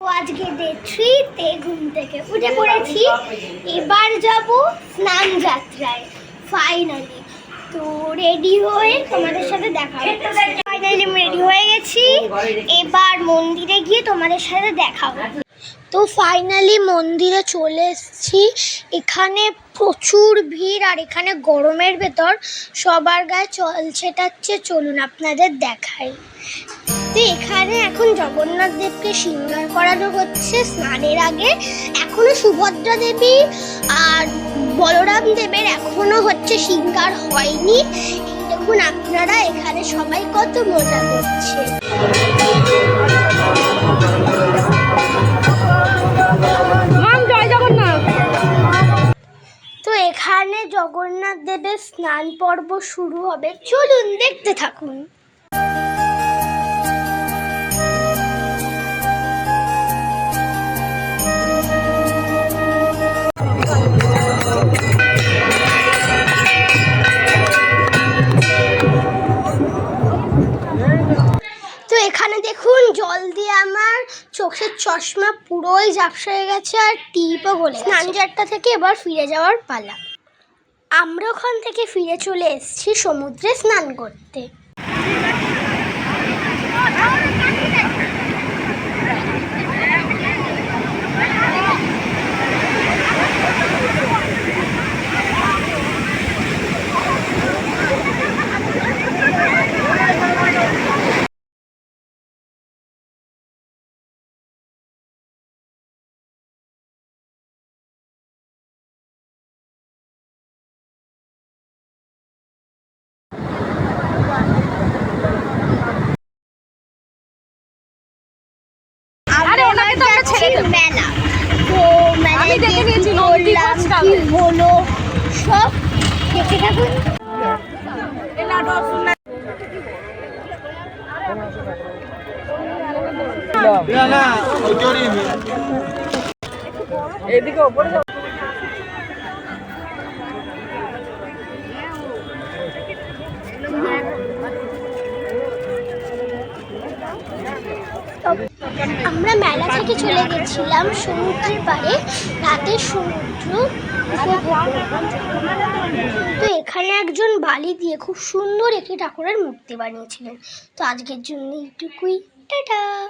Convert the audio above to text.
আজকে ডে 3 তে ঘুম থেকে উঠে পড়েছি। এবার যাব স্নান যাত্রায় ফাইনালি। তো রেডি হয়ে তোমাদের সাথে দেখা হচ্ছে। ফাইনালি আমি রেডি হয়ে গেছি, এবার মন্দিরে গিয়ে তোমাদের সাথে দেখা হবে। তো ফাইনালি মন্দিরে চলে এসেছি। এখানে প্রচুর ভিড়, আর এখানে গরমের ভেতর সবার গায়ে জল ছেটাচ্ছে। চলুন আপনাদের দেখাই। তো এখানে এখন জগন্নাথ দেবকে শৃঙ্গার করানো হচ্ছে স্নানের আগে। এখনো সুভদ্রা দেবী আর বলরাম দেবের এখনো হচ্ছে শৃঙ্গার হয়নি। দেখুন আপনারা এখানে সবাই কত মজা করছে। তো এখানে জগন্নাথ দেবের স্নান পর্ব শুরু হবে, চলুন দেখতে থাকুন। তো এখানে দেখুন জল দিয়ে আমার চোখের চশমা পুরোই ঝাপসা হয়ে গেছে, আর টিপও গলে গেছে। স্নান যাত্রা থেকে এবার ফিরে যাওয়ার পালা। আমরা ওখান থেকে ফিরে চলে এসেছি সমুদ্রে স্নান করতে। মেলা, তো মেলায় কি হলো সব দেখে থাকুন। এদিকে ওপরে আমরা মেলা থেকে চলে গেছিলাম সমুদ্রের পাড়ে রাতের সমুদ্র। তো এখানে একজন বালি দিয়ে খুব সুন্দর একটি ঠাকুরের মূর্তি বানিয়েছিলেন। তো আজকের জন্য এইটুকুই, টাটা।